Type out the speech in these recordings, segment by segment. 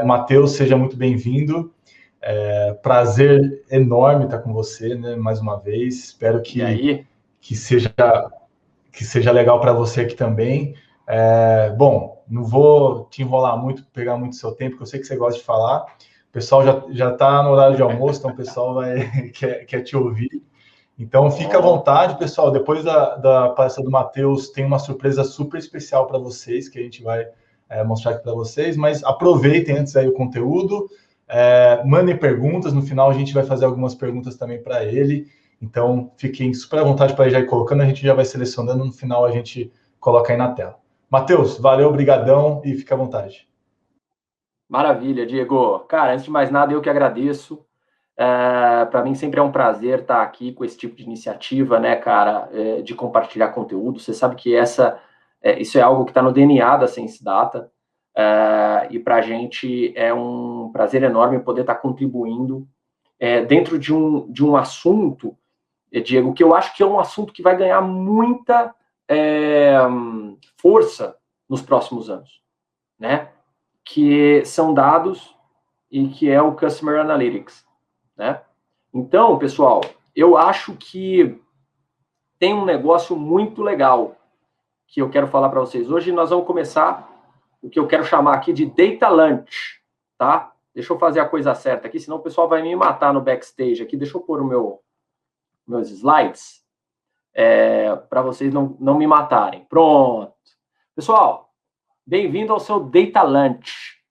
Matheus, seja muito bem-vindo. Prazer enorme estar com você, né, mais uma vez. Espero que seja legal para você aqui também. Bom, não vou te enrolar muito, pegar muito seu tempo, porque eu sei que você gosta de falar. O pessoal já está no horário de almoço, então o pessoal quer te ouvir. Então, fica à vontade, pessoal. Depois da palestra do Matheus, tem uma surpresa super especial para vocês, que a gente vai mostrar aqui para vocês. Mas aproveitem antes aí o conteúdo, mandem perguntas. No final, a gente vai fazer algumas perguntas também para ele. Então, fiquem super à vontade para já ir colocando. A gente já vai selecionando. No final, a gente coloca aí na tela. Matheus, valeu, brigadão e fica à vontade. Maravilha, Diego. Cara, antes de mais nada, eu que agradeço. Para mim sempre é um prazer estar aqui com esse tipo de iniciativa, né, cara, de compartilhar conteúdo. Você sabe que isso é algo que está no DNA da Ciência Data, e para a gente é um prazer enorme poder estar contribuindo dentro de um assunto, Diego, que eu acho que é um assunto que vai ganhar muita força nos próximos anos, né? Que são dados e que é o Customer Analytics, né? Então, pessoal, eu acho que tem um negócio muito legal que eu quero falar para vocês. Hoje nós vamos começar o que eu quero chamar aqui de Data Lunch, tá? Deixa eu fazer a coisa certa aqui, senão o pessoal vai me matar no backstage aqui. Deixa eu pôr meus slides para vocês não me matarem. Pronto. Pessoal, bem-vindo ao seu Data Lunch.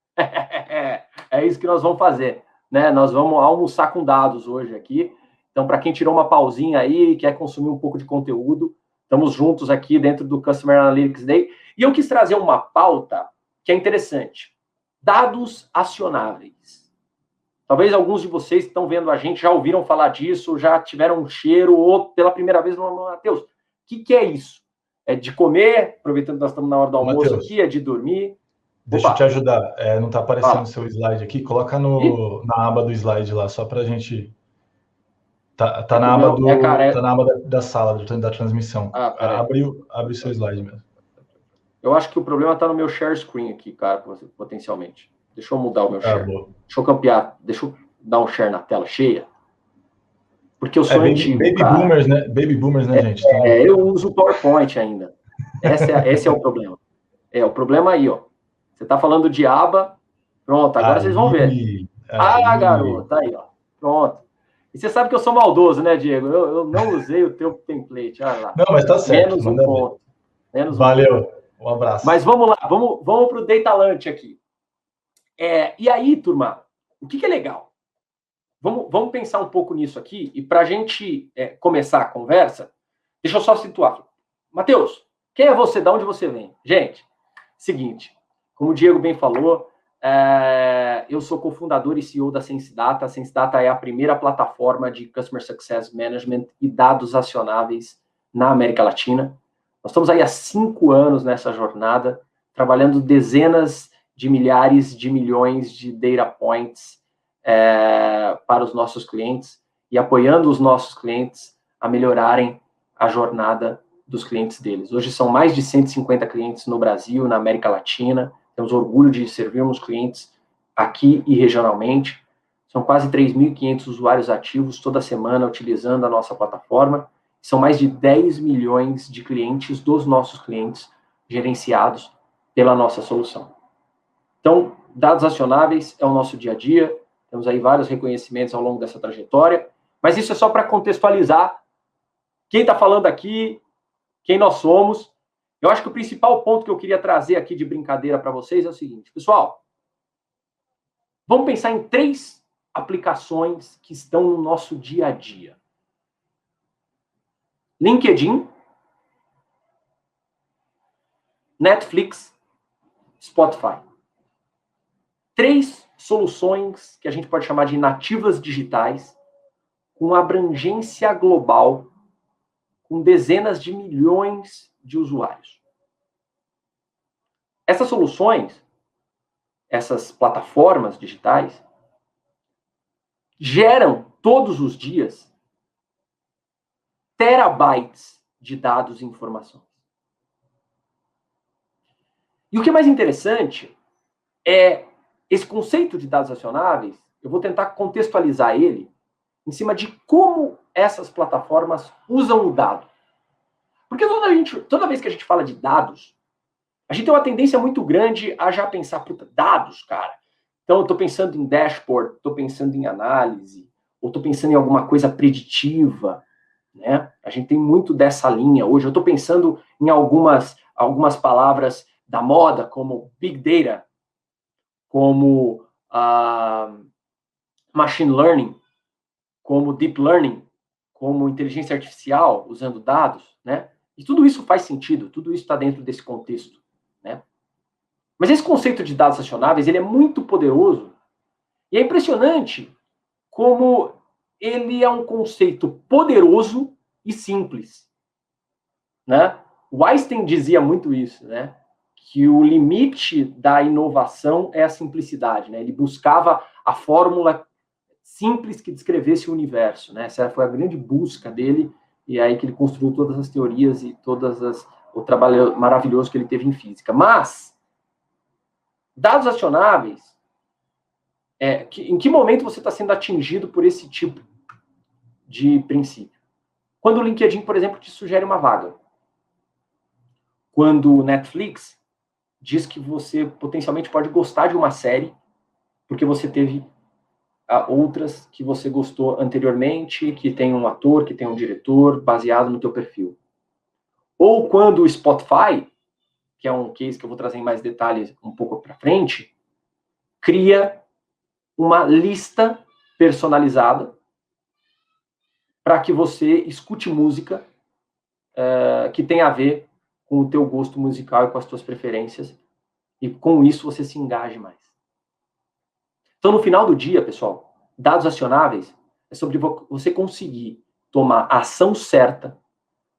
É isso que nós vamos fazer, né? Nós vamos almoçar com dados hoje aqui. Então, para quem tirou uma pausinha aí e quer consumir um pouco de conteúdo, estamos juntos aqui dentro do Customer Analytics Day. E eu quis trazer uma pauta que é interessante. Dados acionáveis. Talvez alguns de vocês que estão vendo a gente já ouviram falar disso, já tiveram um cheiro, ou pela primeira vez, Matheus, o que é isso? É de comer, aproveitando que nós estamos na hora do almoço aqui, é de dormir? Deixa eu te ajudar. Não está aparecendo o seu slide aqui. Coloca na aba do slide lá, só para a gente... Tá na aba tá na aba da sala, da transmissão. Abre o seu slide mesmo. Eu acho que o problema está no meu share screen aqui, cara, potencialmente. Deixa eu mudar o meu share. Boa. Deixa eu campear. Deixa eu dar um share na tela cheia. Porque eu sou antigo, baby cara. Boomers, né? Baby boomers, né, gente? Eu uso o PowerPoint ainda. Esse é o problema. O problema aí, ó. Você está falando de aba. Pronto, agora vocês vão ver. Garoto, aí, ó. Pronto. E você sabe que eu sou maldoso, né, Diego? Eu não usei o teu template. Olha lá. Não, mas tá certo. Menos um ponto. Valeu. Um abraço. Mas vamos lá. Vamos para o Data Lunch aqui. E aí, turma, o que é legal? Vamos pensar um pouco nisso aqui. E para a gente começar a conversa, deixa eu só situar. Matheus, quem é você? De onde você vem? Gente, seguinte. Como o Diego bem falou, eu sou cofundador e CEO da Sense Data. A Sense Data é a primeira plataforma de Customer Success Management e dados acionáveis na América Latina. Nós estamos aí há 5 anos nessa jornada, trabalhando dezenas de milhares de milhões de data points para os nossos clientes e apoiando os nossos clientes a melhorarem a jornada dos clientes deles. Hoje são mais de 150 clientes no Brasil, na América Latina. Temos orgulho de servirmos clientes aqui e regionalmente. São quase 3.500 usuários ativos toda semana utilizando a nossa plataforma. São mais de 10 milhões de clientes dos nossos clientes gerenciados pela nossa solução. Então, dados acionáveis é o nosso dia a dia. Temos aí vários reconhecimentos ao longo dessa trajetória. Mas isso é só para contextualizar quem está falando aqui, quem nós somos. Eu acho que o principal ponto que eu queria trazer aqui de brincadeira para vocês é o seguinte, pessoal, vamos pensar em 3 aplicações que estão no nosso dia a dia. LinkedIn, Netflix, Spotify. 3 soluções que a gente pode chamar de nativas digitais, com abrangência global, com dezenas de milhões de usuários. Essas soluções, essas plataformas digitais, geram todos os dias terabytes de dados e informações. E o que é mais interessante é esse conceito de dados acionáveis, eu vou tentar contextualizar ele em cima de como essas plataformas usam o dado. Porque toda vez que a gente fala de dados, a gente tem uma tendência muito grande a já pensar, puta, dados, cara. Então, eu estou pensando em dashboard, estou pensando em análise, ou estou pensando em alguma coisa preditiva, né? A gente tem muito dessa linha hoje. Eu estou pensando em algumas palavras da moda, como Big Data, como Machine Learning, como Deep Learning, como inteligência artificial, usando dados, né? E tudo isso faz sentido, tudo isso está dentro desse contexto, né? Mas esse conceito de dados acionáveis, ele é muito poderoso e é impressionante como ele é um conceito poderoso e simples, né? O Einstein dizia muito isso, né? Que o limite da inovação é a simplicidade, né? Ele buscava a fórmula simples que descrevesse o universo, né? Essa foi a grande busca dele, e é aí que ele construiu todas as teorias e o trabalho maravilhoso que ele teve em física. Mas dados acionáveis, em que momento você está sendo atingido por esse tipo de princípio? Quando o LinkedIn, por exemplo, te sugere uma vaga. Quando o Netflix diz que você potencialmente pode gostar de uma série porque você teve outras que você gostou anteriormente, que tem um ator, que tem um diretor, baseado no teu perfil. Ou quando o Spotify, que é um case que eu vou trazer em mais detalhes um pouco para frente, cria uma lista personalizada para que você escute música que tem a ver com o teu gosto musical e com as tuas preferências, e com isso você se engaje mais. Então, no final do dia, pessoal, dados acionáveis é sobre você conseguir tomar a ação certa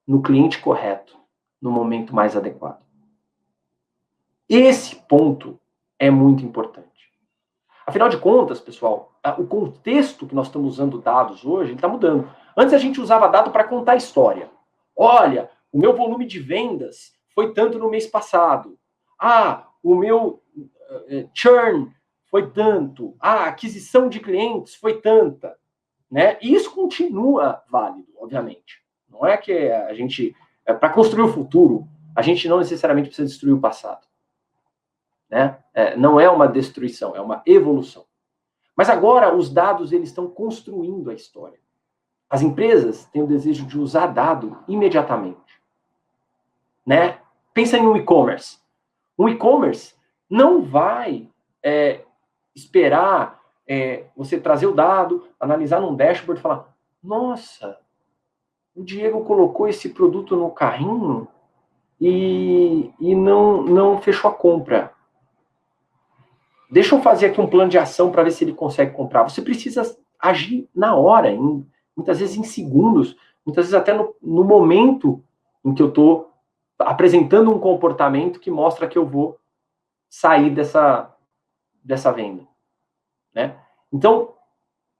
no cliente correto, no momento mais adequado. Esse ponto é muito importante. Afinal de contas, pessoal, o contexto que nós estamos usando dados hoje está mudando. Antes a gente usava dado para contar história. Olha, o meu volume de vendas foi tanto no mês passado. O meu churn foi tanto. A aquisição de clientes foi tanta. Né? E isso continua válido, obviamente. Não é que a gente, para construir o futuro, a gente não necessariamente precisa destruir o passado. Né? Não é uma destruição, é uma evolução. Mas agora os dados eles estão construindo a história. As empresas têm o desejo de usar dado imediatamente. Né? Pensa em um e-commerce. Um e-commerce não vai esperar você trazer o dado, analisar num dashboard e falar: nossa, o Diego colocou esse produto no carrinho e não fechou a compra. Deixa eu fazer aqui um plano de ação para ver se ele consegue comprar. Você precisa agir na hora, muitas vezes em segundos, muitas vezes até no momento em que eu estou apresentando um comportamento que mostra que eu vou sair dessa venda. Né? Então,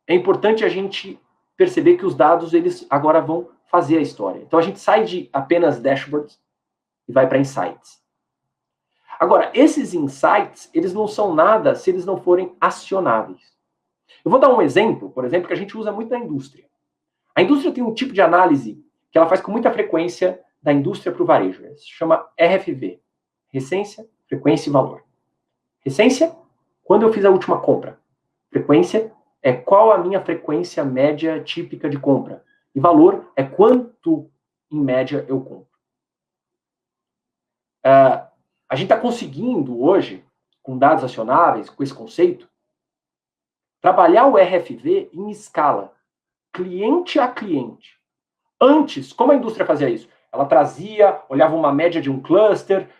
é importante a gente perceber que os dados eles agora vão fazer a história. Então, a gente sai de apenas dashboards e vai para insights. Agora, esses insights, eles não são nada se eles não forem acionáveis. Eu vou dar um exemplo, por exemplo, que a gente usa muito na indústria. A indústria tem um tipo de análise que ela faz com muita frequência da indústria para o varejo. Se chama RFV. Recência, frequência e valor. Recência, quando eu fiz a última compra. Frequência é qual a minha frequência média típica de compra. E valor é quanto, em média, eu compro. A gente está conseguindo hoje, com dados acionáveis, com esse conceito, trabalhar o RFV em escala, cliente a cliente. Antes, como a indústria fazia isso? Ela trazia, olhava uma média de um cluster,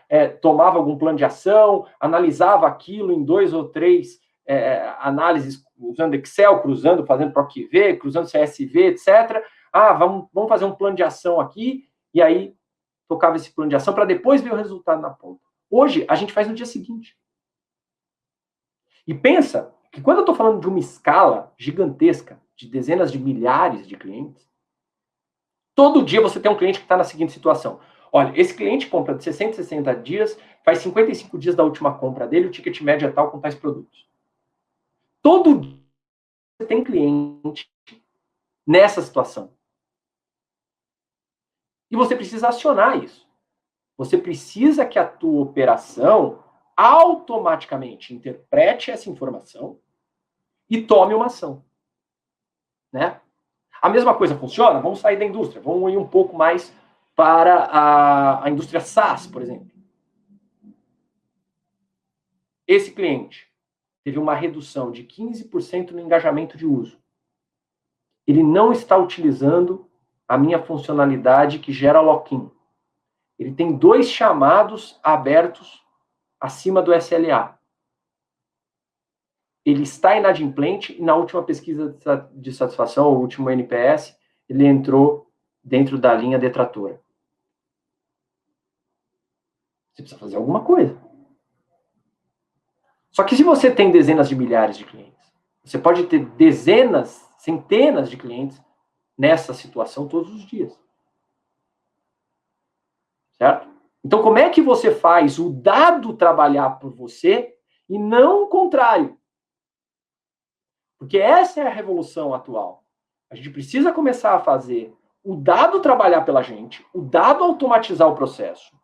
tomava algum plano de ação, analisava aquilo em 2 ou 3 análises, usando Excel, cruzando, fazendo PROC-V, cruzando CSV, etc. Vamos fazer um plano de ação aqui, e aí tocava esse plano de ação para depois ver o resultado na ponta. Hoje, a gente faz no dia seguinte. E pensa que quando eu estou falando de uma escala gigantesca, de dezenas de milhares de clientes, todo dia você tem um cliente que está na seguinte situação. Olha, esse cliente compra de 60 a 60 dias, faz 55 dias da última compra dele, o ticket médio é tal com tais produtos. Todo dia você tem cliente nessa situação. E você precisa acionar isso. Você precisa que a tua operação automaticamente interprete essa informação e tome uma ação. Né? A mesma coisa funciona? Vamos sair da indústria, vamos ir um pouco mais para a indústria SaaS, por exemplo. Esse cliente teve uma redução de 15% no engajamento de uso. Ele não está utilizando a minha funcionalidade que gera lock-in. Ele tem 2 chamados abertos acima do SLA. Ele está inadimplente e na última pesquisa de satisfação, o último NPS, ele entrou dentro da linha detratora. Você precisa fazer alguma coisa. Só que se você tem dezenas de milhares de clientes, você pode ter dezenas, centenas de clientes nessa situação todos os dias. Certo? Então, como é que você faz o dado trabalhar por você e não o contrário? Porque essa é a revolução atual. A gente precisa começar a fazer o dado trabalhar pela gente, o dado automatizar o processo.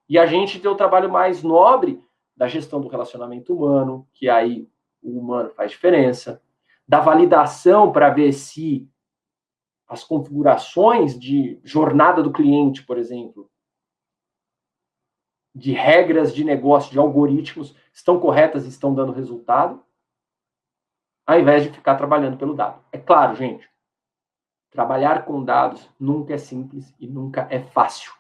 E a gente ter o trabalho mais nobre da gestão do relacionamento humano, que aí o humano faz diferença, da validação para ver se as configurações de jornada do cliente, por exemplo, de regras de negócio, de algoritmos, estão corretas e estão dando resultado, ao invés de ficar trabalhando pelo dado. É claro, gente, trabalhar com dados nunca é simples e nunca é fácil.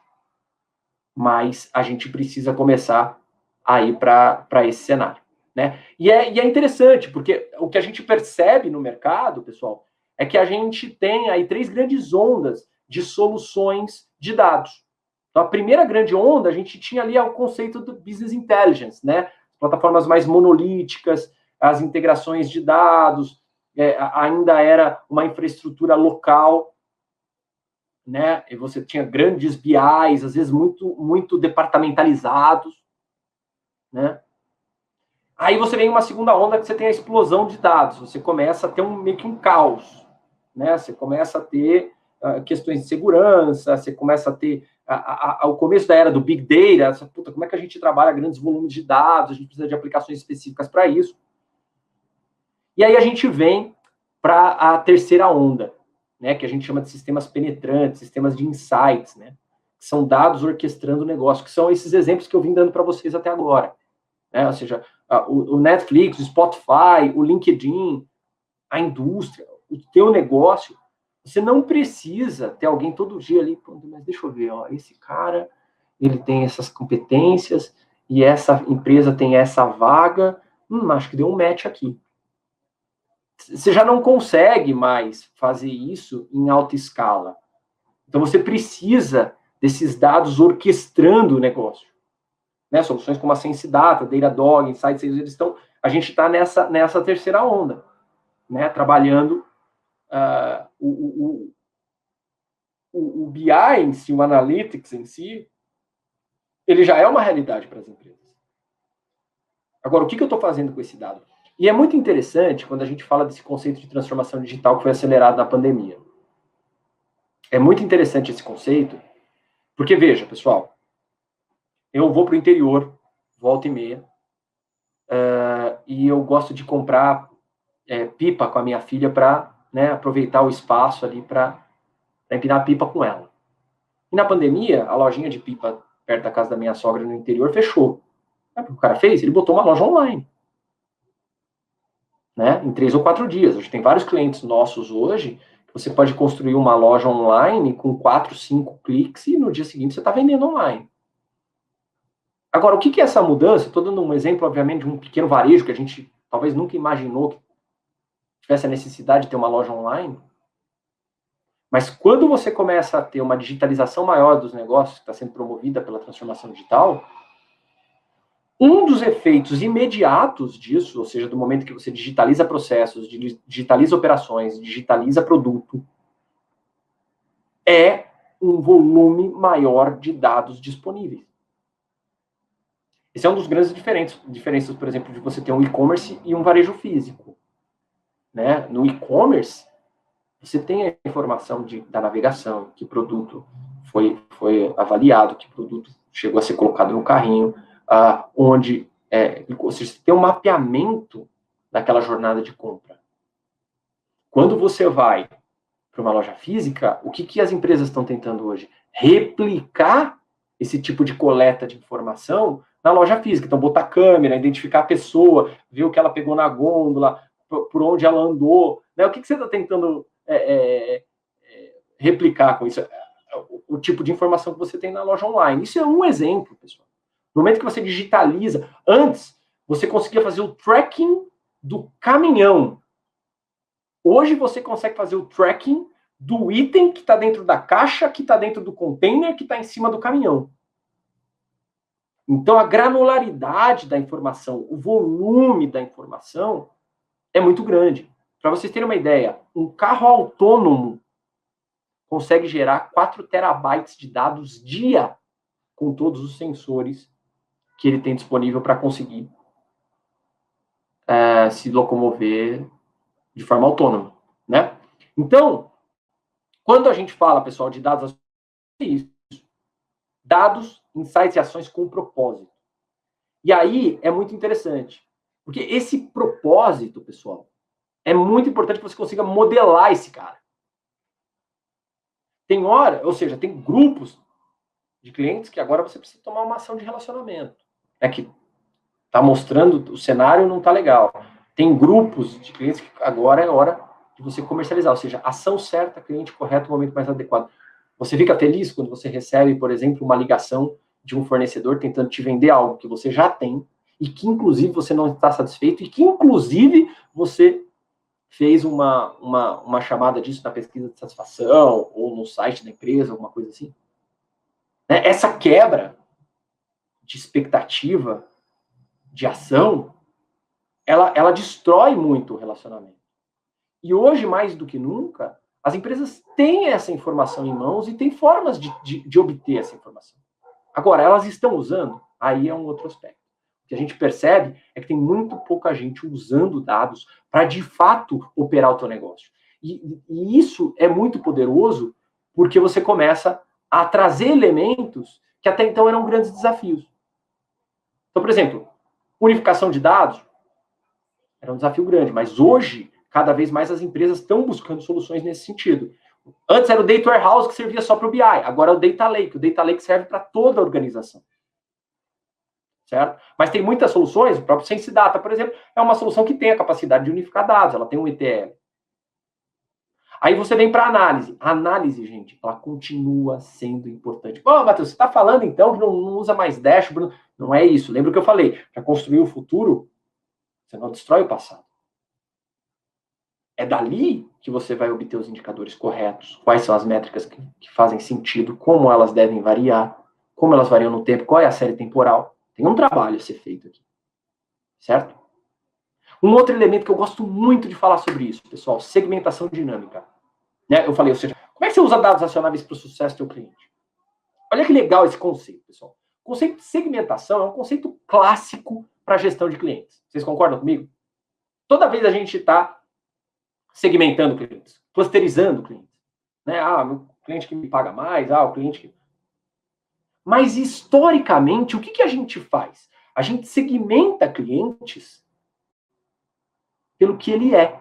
Mas a gente precisa começar a ir para esse cenário. Né? E é interessante, porque o que a gente percebe no mercado, pessoal, é que a gente tem aí 3 grandes ondas de soluções de dados. Então, a primeira grande onda, a gente tinha ali o conceito do business intelligence, né? Plataformas mais monolíticas, as integrações de dados, ainda era uma infraestrutura local, né? E você tinha grandes BIs, às vezes muito departamentalizados, né? Aí você vem uma segunda onda que você tem a explosão de dados, você começa a ter meio que um caos, né? Você começa a ter questões de segurança, você começa a ter ao começo da era do Big Data, puta, como é que a gente trabalha grandes volumes de dados, a gente precisa de aplicações específicas para isso. E aí a gente vem para a terceira onda, né, que a gente chama de sistemas penetrantes, sistemas de insights, né, que são dados orquestrando o negócio, que são esses exemplos que eu vim dando para vocês até agora. Né, ou seja, o Netflix, o Spotify, o LinkedIn, a indústria, o teu negócio. Você não precisa ter alguém todo dia ali, mas deixa eu ver, ó, esse cara, ele tem essas competências e essa empresa tem essa vaga, acho que deu um match aqui. Você já não consegue mais fazer isso em alta escala. Então, você precisa desses dados orquestrando o negócio. Né? Soluções como a SenseData, Datadog, Insights, a gente está nessa terceira onda, né? Trabalhando o BI em si, o Analytics em si, ele já é uma realidade para as empresas. Agora, o que eu estou fazendo com esse dado? E é muito interessante quando a gente fala desse conceito de transformação digital que foi acelerado na pandemia. É muito interessante esse conceito, porque, veja, pessoal, eu vou para o interior, volta e meia, e eu gosto de comprar pipa com a minha filha para, né, aproveitar o espaço ali para empinar pipa com ela. E na pandemia, a lojinha de pipa perto da casa da minha sogra no interior fechou. Sabe o que o cara fez? Ele botou uma loja online. Né? Em 3 ou 4 dias. A gente tem vários clientes nossos hoje, que você pode construir uma loja online com 4, 5 cliques e no dia seguinte você está vendendo online. Agora, o que é essa mudança? Estou dando um exemplo, obviamente, de um pequeno varejo que a gente talvez nunca imaginou que tivesse a necessidade de ter uma loja online. Mas quando você começa a ter uma digitalização maior dos negócios, que está sendo promovida pela transformação digital, um dos efeitos imediatos disso, ou seja, do momento que você digitaliza processos, digitaliza operações, digitaliza produto, é um volume maior de dados disponíveis. Esse é um dos grandes diferenças, por exemplo, de você ter um e-commerce e um varejo físico. né? No e-commerce, você tem a informação da navegação, que produto foi avaliado, que produto chegou a ser colocado no carrinho, onde... ou seja, você tem um mapeamento daquela jornada de compra. Quando você vai para uma loja física, o que as empresas estão tentando hoje? Replicar esse tipo de coleta de informação na loja física. Então, botar câmera, identificar a pessoa, ver o que ela pegou na gôndola, por onde ela andou. Né? O que você está tentando replicar com isso? O tipo de informação que você tem na loja online. Isso é um exemplo, pessoal. No momento que você digitaliza, antes, você conseguia fazer o tracking do caminhão. Hoje você consegue fazer o tracking do item que está dentro da caixa, que está dentro do container, que está em cima do caminhão. Então, a granularidade da informação, o volume da informação é muito grande. Para vocês terem uma ideia, um carro autônomo consegue gerar 4 terabytes de dados dia com todos os sensores que ele tem disponível para conseguir se locomover de forma autônoma, né? Então, quando a gente fala, pessoal, de dados, é isso. Dados, insights e ações com propósito. E aí é muito interessante, porque esse propósito, pessoal, é muito importante que você consiga modelar esse cara. Tem hora, ou seja, tem grupos de clientes que agora você precisa tomar uma ação de relacionamento. Que tá mostrando o cenário, não tá legal. Tem grupos de clientes que agora é hora de você comercializar, ou seja, ação certa, cliente correto, momento mais adequado. Você fica feliz quando você recebe, por exemplo, uma ligação de um fornecedor tentando te vender algo que você já tem e que, inclusive, você não está satisfeito e que, inclusive, você fez uma chamada disso na pesquisa de satisfação ou no site da empresa, alguma coisa assim. Essa quebra de expectativa, de ação, ela destrói muito o relacionamento. E hoje, mais do que nunca, as empresas têm essa informação em mãos e têm formas de obter essa informação. Agora, elas estão usando? Aí é um outro aspecto. O que a gente percebe é que tem muito pouca gente usando dados para, de fato, operar o teu negócio. E isso é muito poderoso porque você começa a trazer elementos que até então eram grandes desafios. Então, por exemplo, unificação de dados era um desafio grande, mas hoje, cada vez mais as empresas estão buscando soluções nesse sentido. Antes era o Data Warehouse que servia só para o BI, agora é o Data Lake. O Data Lake serve para toda a organização. Certo? Mas tem muitas soluções, o próprio Sense Data, por exemplo, é uma solução que tem a capacidade de unificar dados, ela tem um ETL. Aí você vem para a análise. A análise, gente, ela continua sendo importante. Matheus, você está falando então que não usa mais dashboard? Não é isso. Lembra o que eu falei? Para construir o futuro, você não destrói o passado. É dali que você vai obter os indicadores corretos, quais são as métricas que fazem sentido, como elas devem variar, como elas variam no tempo, qual é a série temporal. Tem um trabalho a ser feito aqui. Certo? Um outro elemento que eu gosto muito de falar sobre isso, pessoal, segmentação dinâmica. Eu falei, ou seja, como é que você usa dados acionáveis para o sucesso do seu cliente? Olha que legal esse conceito, pessoal. O conceito de segmentação é um conceito clássico para a gestão de clientes. Vocês concordam comigo? Toda vez a gente está segmentando clientes, clusterizando clientes. O cliente que me paga mais, o cliente que... Mas, historicamente, o que a gente faz? A gente segmenta clientes pelo que ele é.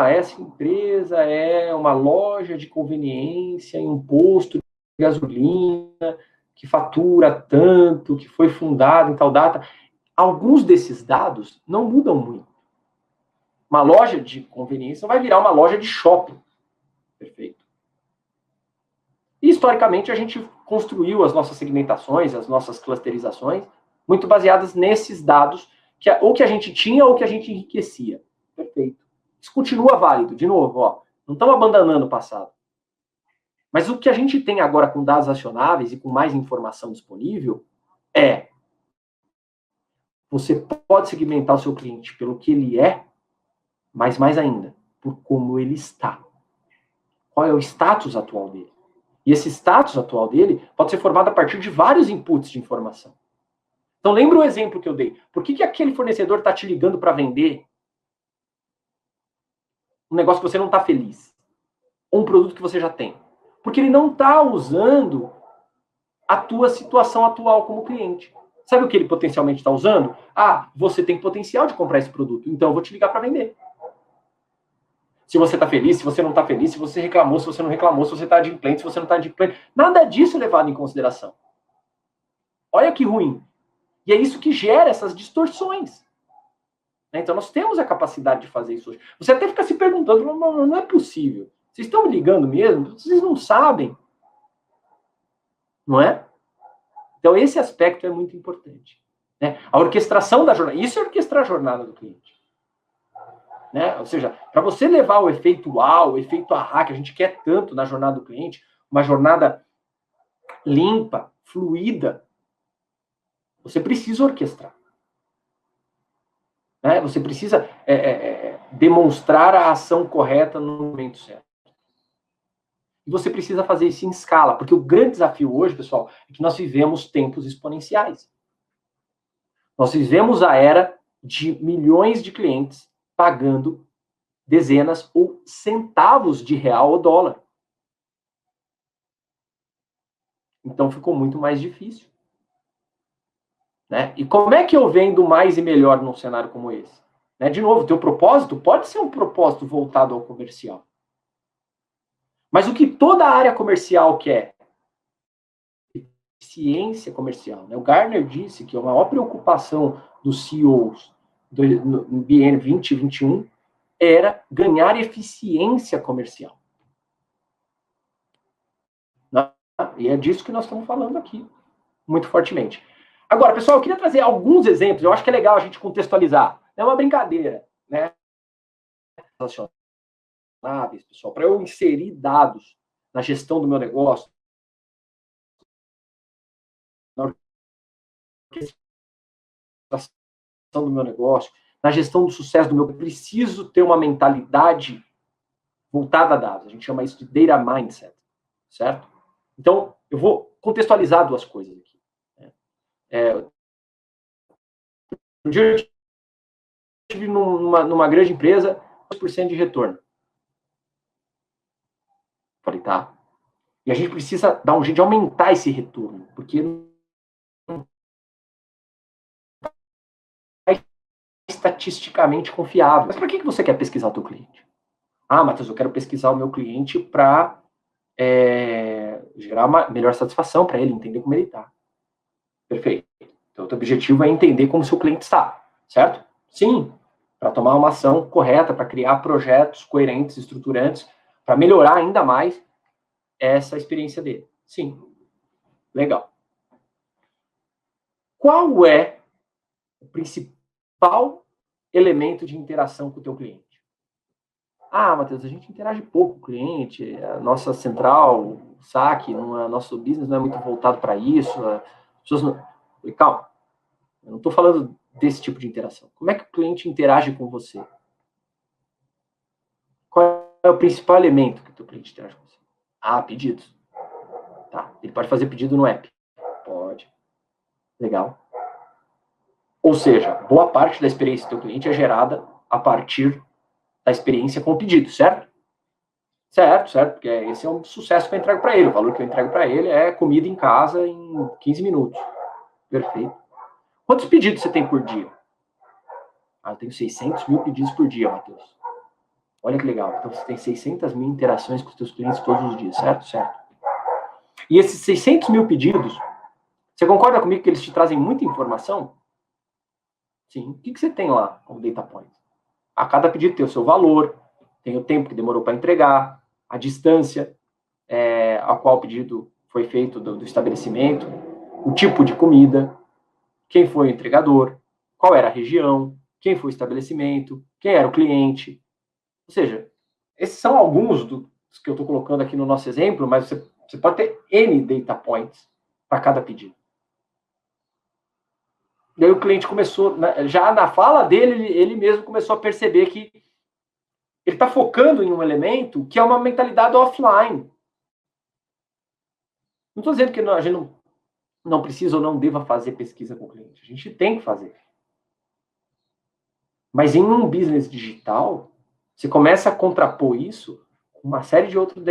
Essa empresa é uma loja de conveniência em um posto de gasolina que fatura tanto, que foi fundado em tal data. Alguns desses dados não mudam muito. Uma loja de conveniência não vai virar uma loja de shopping. Perfeito. E, historicamente, a gente construiu as nossas segmentações, as nossas clusterizações, muito baseadas nesses dados, ou que a gente tinha ou que a gente enriquecia. Perfeito. Isso continua válido. De novo, não estamos abandonando o passado. Mas o que a gente tem agora com dados acionáveis e com mais informação disponível é: você pode segmentar o seu cliente pelo que ele é, mas mais ainda, por como ele está. Qual é o status atual dele? E esse status atual dele pode ser formado a partir de vários inputs de informação. Então, lembra o exemplo que eu dei. Por que aquele fornecedor está te ligando para vender um negócio que você não está feliz, ou um produto que você já tem? Porque ele não está usando a tua situação atual como cliente. Sabe o que ele potencialmente está usando? Ah, você tem potencial de comprar esse produto, então eu vou te ligar para vender. Se você está feliz, se você não está feliz, se você reclamou, se você não reclamou, se você está adimplente, se você não está adimplente. Nada disso é levado em consideração. Olha que ruim. E é isso que gera essas distorções. Então, nós temos a capacidade de fazer isso hoje. Você até fica se perguntando, não é possível. Vocês estão me ligando mesmo? Vocês não sabem. Não é? Então, esse aspecto é muito importante. Né? A orquestração da jornada. Isso é orquestrar a jornada do cliente. Né? Ou seja, para você levar o efeito uau, o efeito ahá, que a gente quer tanto na jornada do cliente, uma jornada limpa, fluida, você precisa orquestrar. Né? Você precisa demonstrar a ação correta no momento certo. E você precisa fazer isso em escala, porque o grande desafio hoje, pessoal, é que nós vivemos tempos exponenciais. Nós vivemos a era de milhões de clientes pagando dezenas ou centavos de real ou dólar. Então ficou muito mais difícil. Né? E como é que eu vendo mais e melhor num cenário como esse? Né? De novo, o teu propósito pode ser um propósito voltado ao comercial. Mas o que toda a área comercial quer? Eficiência comercial. Né? O Gartner disse que a maior preocupação dos CEOs no biênio 2021 era ganhar eficiência comercial. E é disso que nós estamos falando aqui, muito fortemente. Agora, pessoal, eu queria trazer alguns exemplos, eu acho que é legal a gente contextualizar. É uma brincadeira, né? Pessoal, para eu inserir dados na gestão do meu negócio, na orquestração do meu negócio, na gestão do sucesso do meu, eu preciso ter uma mentalidade voltada a dados. A gente chama isso de data mindset, certo? Então, eu vou contextualizar duas coisas aqui. Um dia eu estive numa grande empresa, 2% de retorno. Falei, tá. E a gente precisa dar um jeito de aumentar esse retorno, porque não é estatisticamente confiável. Mas para que você quer pesquisar o teu cliente? Ah, Matheus, eu quero pesquisar o meu cliente para gerar uma melhor satisfação para ele, entender como ele está. Perfeito. Então, o teu objetivo é entender como o seu cliente está, certo? Sim, para tomar uma ação correta, para criar projetos coerentes, estruturantes, para melhorar ainda mais essa experiência dele. Sim. Legal. Qual é o principal elemento de interação com o teu cliente? Ah, Matheus, a gente interage pouco com o cliente, a nossa central, o saque, nosso business não é muito voltado para isso, as pessoas não... Calma, eu não estou falando desse tipo de interação. Como é que o cliente interage com você? Qual é o principal elemento que o teu cliente interage com você? Ah, pedidos. Tá, ele pode fazer pedido no app? Pode. Legal. Ou seja, boa parte da experiência do teu cliente é gerada a partir da experiência com o pedido, certo? Certo, porque esse é um sucesso que eu entrego para ele. O valor que eu entrego para ele é comida em casa em 15 minutos. Perfeito. Quantos pedidos você tem por dia? Ah, eu tenho 600 mil pedidos por dia, Matheus. Olha que legal. Então você tem 600 mil interações com os seus clientes todos os dias, certo? Certo. E esses 600 mil pedidos, você concorda comigo que eles te trazem muita informação? Sim. O que você tem lá como data point? A cada pedido tem o seu valor, tem o tempo que demorou para entregar, a distância a qual o pedido foi feito do estabelecimento, o tipo de comida, quem foi o entregador, qual era a região, quem foi o estabelecimento, quem era o cliente. Ou seja, esses são alguns dos que eu estou colocando aqui no nosso exemplo, mas você pode ter N data points para cada pedido. E aí o cliente começou, já na fala dele, ele mesmo começou a perceber que ele está focando em um elemento que é uma mentalidade offline. Não estou dizendo que a gente não precisa ou não deva fazer pesquisa com o cliente. A gente tem que fazer. Mas em um business digital, Você começa a contrapor isso com uma série de outros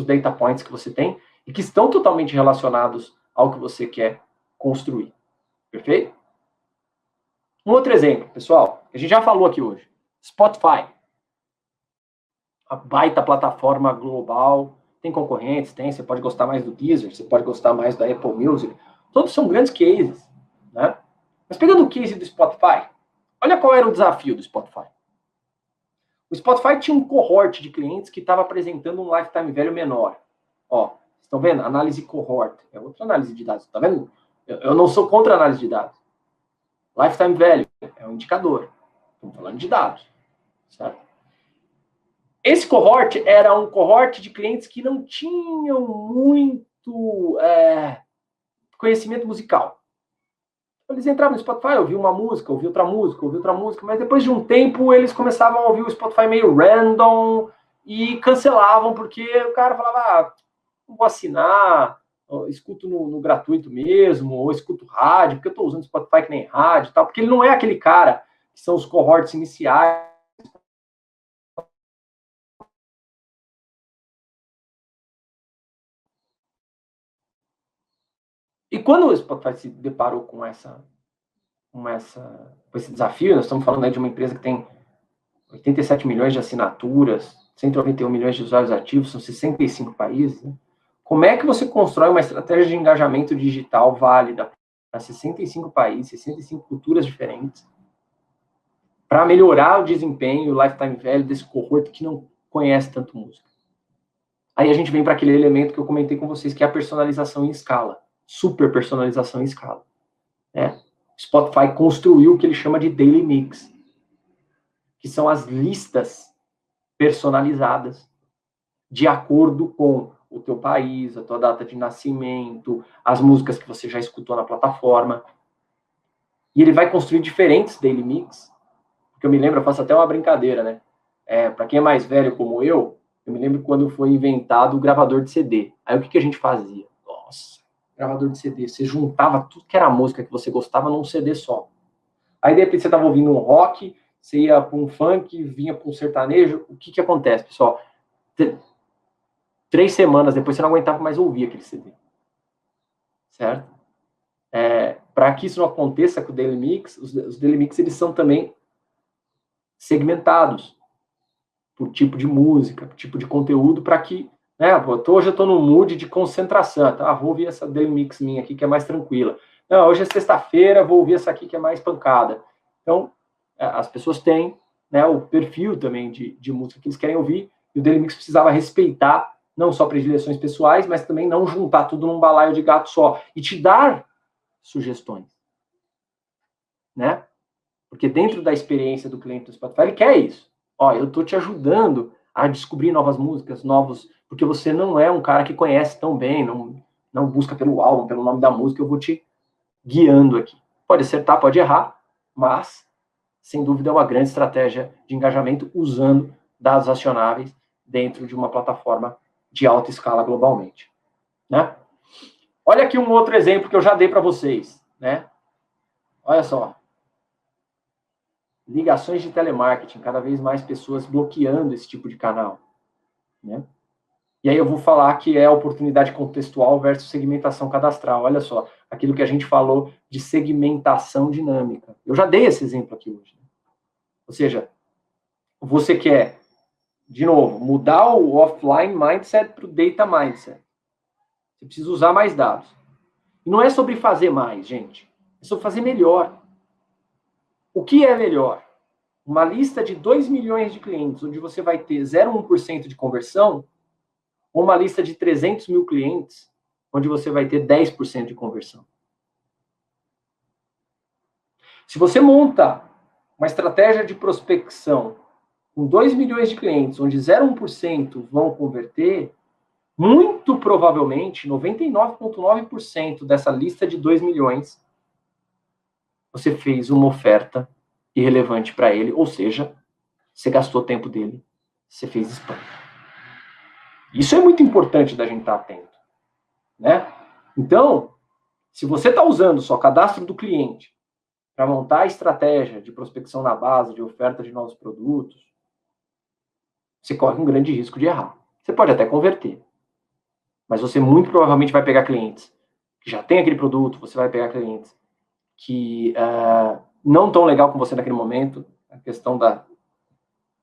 data points que você tem e que estão totalmente relacionados ao que você quer construir. Perfeito? Um outro exemplo, pessoal, a gente já falou aqui hoje. Spotify. A baita plataforma global. Tem concorrentes, tem. Você pode gostar mais do Deezer, você pode gostar mais da Apple Music. Todos são grandes cases, né? Mas pegando o case do Spotify, olha qual era o desafio do Spotify. O Spotify tinha um cohort de clientes que estava apresentando um lifetime value menor. Ó, estão vendo? Análise cohort. É outra análise de dados. Tá vendo? Eu não sou contra a análise de dados. Lifetime value é um indicador. Estamos falando de dados. Certo? Esse cohort era um cohort de clientes que não tinham muito conhecimento musical. Eles entravam no Spotify, ouviam uma música, ouviam outra música, mas depois de um tempo eles começavam a ouvir o Spotify meio random e cancelavam, porque o cara falava, não vou assinar, escuto no gratuito mesmo, ou escuto rádio, porque eu estou usando Spotify que nem rádio e tal, porque ele não é aquele cara que são os cohorts iniciais. E quando o Spotify se deparou com esse desafio, nós estamos falando aí de uma empresa que tem 87 milhões de assinaturas, 191 milhões de usuários ativos, são 65 países, né? Como é que você constrói uma estratégia de engajamento digital válida para 65 países, 65 culturas diferentes, para melhorar o desempenho, o lifetime value desse cohort que não conhece tanto música? Aí a gente vem para aquele elemento que eu comentei com vocês, que é a personalização em escala. Super personalização em escala. Né? Spotify construiu o que ele chama de Daily Mix, que são as listas personalizadas de acordo com o teu país, a tua data de nascimento, as músicas que você já escutou na plataforma. E ele vai construir diferentes Daily Mix, porque eu me lembro, eu faço até uma brincadeira, né? Para quem é mais velho como eu me lembro quando foi inventado o gravador de CD. Aí o que a gente fazia? Nossa, gravador de CD. Você juntava tudo que era música que você gostava num CD só. Aí, de repente, você estava ouvindo um rock, você ia para um funk, vinha para um sertanejo. O que acontece, pessoal? 3 semanas depois, você não aguentava mais ouvir aquele CD. Certo? Para que isso não aconteça com o Daily Mix, os Daily Mix, eles são também segmentados por tipo de música, por tipo de conteúdo, para que, né, hoje eu estou no mood de concentração, tá? Vou ouvir essa Daily Mix minha aqui, que é mais tranquila. Não, hoje é sexta-feira, vou ouvir essa aqui, que é mais pancada. Então, as pessoas têm, né, o perfil também de música que eles querem ouvir, e o Daily Mix precisava respeitar, não só predileções pessoais, mas também não juntar tudo num balaio de gato só, e te dar sugestões, né? Porque dentro da experiência do cliente do Spotify, ele quer isso. Ó, eu estou te ajudando a descobrir novas músicas, porque você não é um cara que conhece tão bem, não busca pelo álbum, pelo nome da música, eu vou te guiando aqui. Pode acertar, pode errar, mas, sem dúvida, é uma grande estratégia de engajamento usando dados acionáveis dentro de uma plataforma de alta escala globalmente, né? Olha aqui um outro exemplo que eu já dei para vocês, né? Olha só. Ligações de telemarketing, cada vez mais pessoas bloqueando esse tipo de canal, né? E aí eu vou falar que é oportunidade contextual versus segmentação cadastral. Olha só, aquilo que a gente falou de segmentação dinâmica. Eu já dei esse exemplo aqui hoje. Ou seja, você quer, de novo, mudar o offline mindset para o data mindset. Você precisa usar mais dados. E não é sobre fazer mais, gente. É sobre fazer melhor. O que é melhor? Uma lista de 2 milhões de clientes, onde você vai ter 0,1% de conversão, ou uma lista de 300 mil clientes, onde você vai ter 10% de conversão. Se você monta uma estratégia de prospecção com 2 milhões de clientes, onde 0,1% vão converter, muito provavelmente, 99,9% dessa lista de 2 milhões, você fez uma oferta irrelevante para ele, ou seja, você gastou tempo dele, você fez spam. Isso é muito importante da gente estar atento, né? Então, se você está usando só cadastro do cliente para montar a estratégia de prospecção na base, de oferta de novos produtos, você corre um grande risco de errar. Você pode até converter, mas você muito provavelmente vai pegar clientes que já tem aquele produto, você vai pegar clientes que não estão legal com você naquele momento, a questão da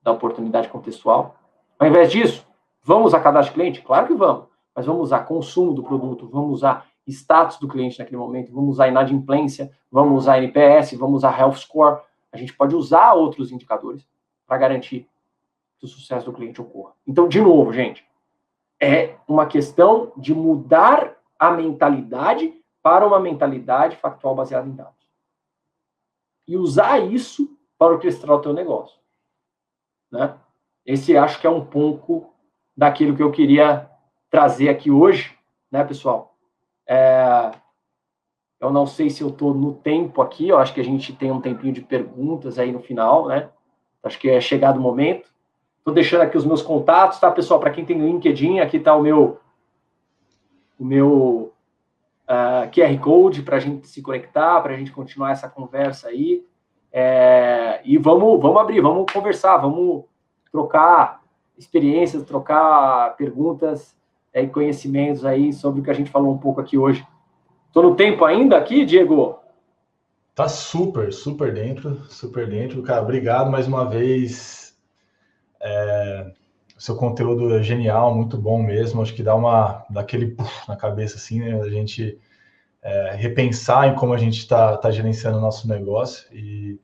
oportunidade contextual. Ao invés disso, vamos usar cadastro de cliente? Claro que vamos, mas vamos usar consumo do produto, vamos usar status do cliente naquele momento, vamos usar inadimplência, vamos usar NPS, vamos usar Health Score. A gente pode usar outros indicadores para garantir que o sucesso do cliente ocorra. Então, de novo, gente, é uma questão de mudar a mentalidade para uma mentalidade factual baseada em dados. E usar isso para orquestrar o teu negócio. Né? Esse acho que é um pouco daquilo que eu queria trazer aqui hoje, né, pessoal? Eu não sei se eu estou no tempo aqui, eu acho que a gente tem um tempinho de perguntas aí no final, né? Acho que é chegado o momento. Estou deixando aqui os meus contatos, tá, pessoal? Para quem tem LinkedIn, aqui está o meu QR Code para a gente se conectar, para a gente continuar essa conversa aí. E vamos abrir, vamos conversar, vamos trocar experiências, trocar perguntas e conhecimentos aí sobre o que a gente falou um pouco aqui hoje. Estou no tempo ainda aqui, Diego? Tá super dentro, cara. Obrigado mais uma vez. O seu conteúdo é genial, muito bom mesmo. Acho que dá aquele puff na cabeça, assim, né? A gente repensar em como a gente está gerenciando o nosso negócio. E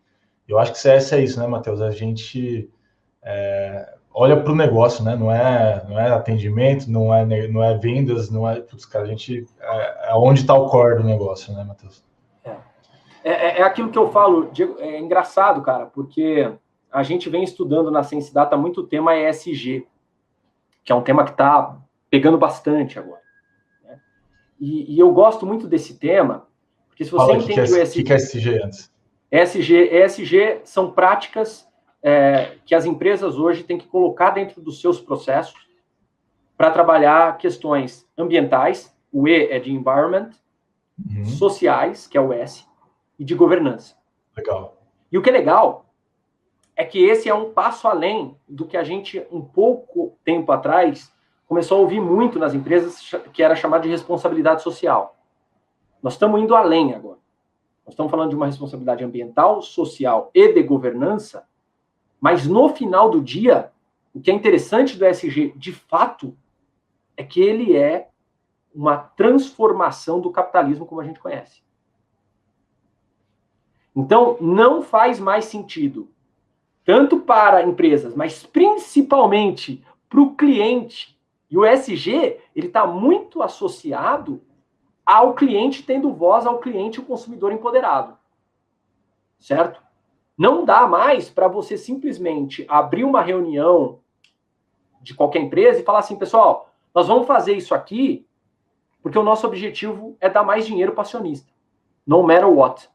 eu acho que CS é isso, né, Matheus? A gente olha para o negócio, né? Não é atendimento, não é vendas, não é. Putz, cara, a gente é onde está o core do negócio, né, Matheus? É aquilo que eu falo, Diego, é engraçado, cara, porque a gente vem estudando na Ciência Data muito o tema ESG, que é um tema que está pegando bastante agora. Né? E eu gosto muito desse tema, porque se você entende o ESG... O que é ESG antes? ESG são práticas que as empresas hoje têm que colocar dentro dos seus processos para trabalhar questões ambientais, o E é de environment, sociais, que é o S, e de governança. Legal. E o que é legal é que esse é um passo além do que a gente, um pouco tempo atrás, começou a ouvir muito nas empresas, que era chamado de responsabilidade social. Nós estamos indo além agora. Nós estamos falando de uma responsabilidade ambiental, social e de governança, mas no final do dia, o que é interessante do ESG, de fato, é que ele é uma transformação do capitalismo como a gente conhece. Então, não faz mais sentido, tanto para empresas, mas principalmente para o cliente. E o ESG, ele está muito associado ao cliente tendo voz, ao cliente, o consumidor empoderado. Certo? Não dá mais para você simplesmente abrir uma reunião de qualquer empresa e falar assim, pessoal, nós vamos fazer isso aqui porque o nosso objetivo é dar mais dinheiro para o acionista. No matter what.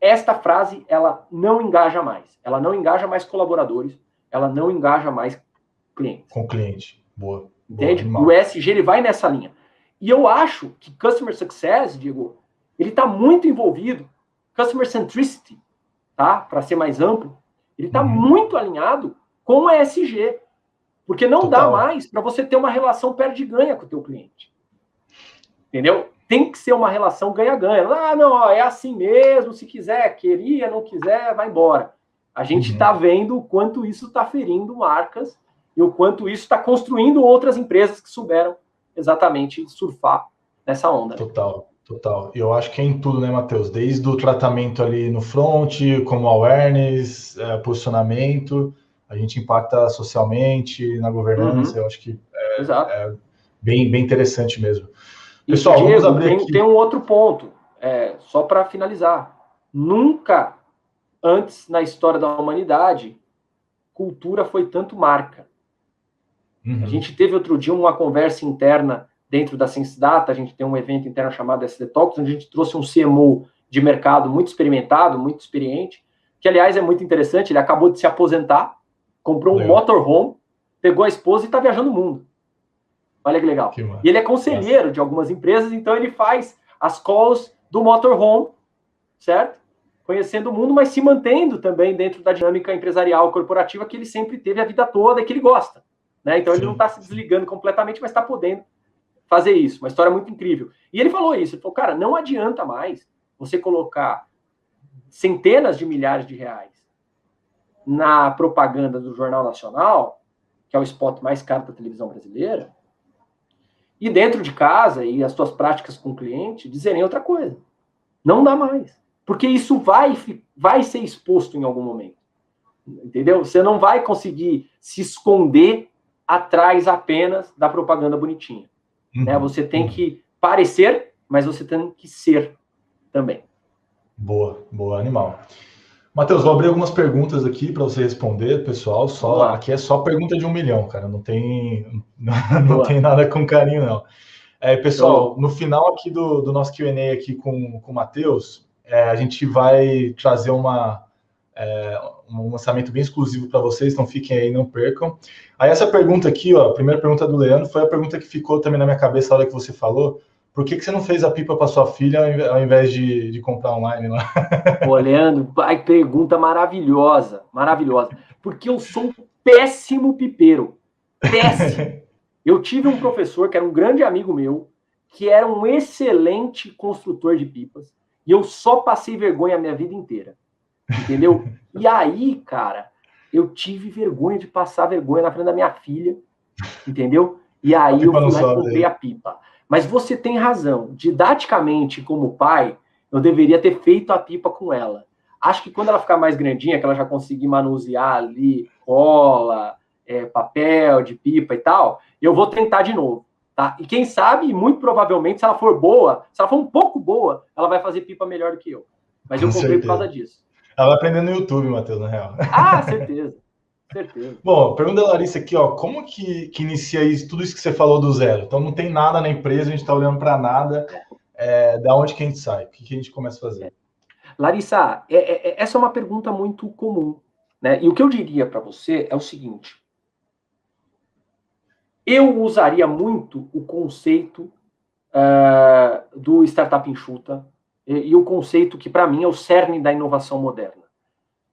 Esta frase, ela não engaja mais. Ela não engaja mais colaboradores, ela não engaja mais clientes. Com cliente. Boa. Entende? Boa, o ESG, ele vai nessa linha. E eu acho que Customer Success, Diego, ele está muito envolvido, Customer Centricity, tá? Para ser mais amplo, ele está muito alinhado com o ESG. Porque não dá mais para você ter uma relação perde-ganha com o teu cliente. Entendeu? Tem que ser uma relação ganha-ganha. Ah, não, ó, é assim mesmo, se quiser, queria, não quiser, vai embora. A gente está vendo o quanto isso está ferindo marcas e o quanto isso está construindo outras empresas que souberam exatamente surfar nessa onda. Total. E eu acho que é em tudo, né, Matheus? Desde o tratamento ali no front, como awareness, posicionamento, a gente impacta socialmente, na governança, eu acho que é bem interessante mesmo. Pessoal, Diego, vamos abrir aqui. Tem um outro ponto, só para finalizar. Nunca antes na história da humanidade, cultura foi tanto marca. A gente teve outro dia uma conversa interna dentro da Ciência Data, a gente tem um evento interno chamado SD Talks, onde a gente trouxe um CMO de mercado muito experimentado, muito experiente, que, aliás, é muito interessante, ele acabou de se aposentar, comprou um motorhome, pegou a esposa e está viajando o mundo. Olha que legal. E ele é conselheiro de algumas empresas, então ele faz as calls do motorhome, certo? conhecendo o mundo, mas se mantendo também dentro da dinâmica empresarial corporativa que ele sempre teve a vida toda e que ele gosta. Né? Então, ele não está se desligando completamente, mas está podendo fazer isso. Uma história muito incrível. E ele falou isso. Ele falou, cara, não adianta mais você colocar centenas de milhares de reais na propaganda do Jornal Nacional, que é o spot mais caro da televisão brasileira, e dentro de casa e as suas práticas com o cliente dizerem outra coisa. Não dá mais. Porque isso vai ser exposto em algum momento. Entendeu? Você não vai conseguir se esconder atrás apenas da propaganda bonitinha. Né? Você tem que parecer, mas você tem que ser também. Boa, animal. Matheus, vou abrir algumas perguntas aqui para você responder, pessoal. Aqui é só pergunta de 1 milhão, cara. Não tem nada com carinho, não. Pessoal, no final aqui do nosso Q&A aqui com o Matheus, a gente vai trazer um lançamento bem exclusivo para vocês, então fiquem aí, não percam. Aí essa pergunta aqui, ó, a primeira pergunta do Leandro, foi a pergunta que ficou também na minha cabeça na hora que você falou. Por que você não fez a pipa para sua filha ao invés de comprar online lá? Pô, Leandro, pergunta maravilhosa. Porque eu sou um péssimo pipeiro. Péssimo. Eu tive um professor que era um grande amigo meu, que era um excelente construtor de pipas, e eu só passei vergonha a minha vida inteira. Entendeu? E aí, cara, eu tive vergonha de passar vergonha na frente da minha filha, entendeu? E aí eu fui lá e comprei a pipa. Mas você tem razão. Didaticamente, como pai, eu deveria ter feito a pipa com ela. Acho que quando ela ficar mais grandinha, que ela já conseguir manusear ali cola, papel de pipa e tal, eu vou tentar de novo. Tá? E quem sabe, muito provavelmente, se ela for boa, se ela for um pouco boa, ela vai fazer pipa melhor do que eu. Mas eu comprei por causa disso. Ela vai aprender no YouTube, Matheus, na real. Ah, certeza. Bom, pergunta da Larissa aqui, ó. Como que inicia tudo isso que você falou do zero? Então não tem nada na empresa, a gente está olhando para nada. Da onde que a gente sai? O que a gente começa a fazer? Larissa, essa é uma pergunta muito comum. Né? E o que eu diria para você é o seguinte. Eu usaria muito o conceito do startup enxuta e o conceito que, para mim, é o cerne da inovação moderna.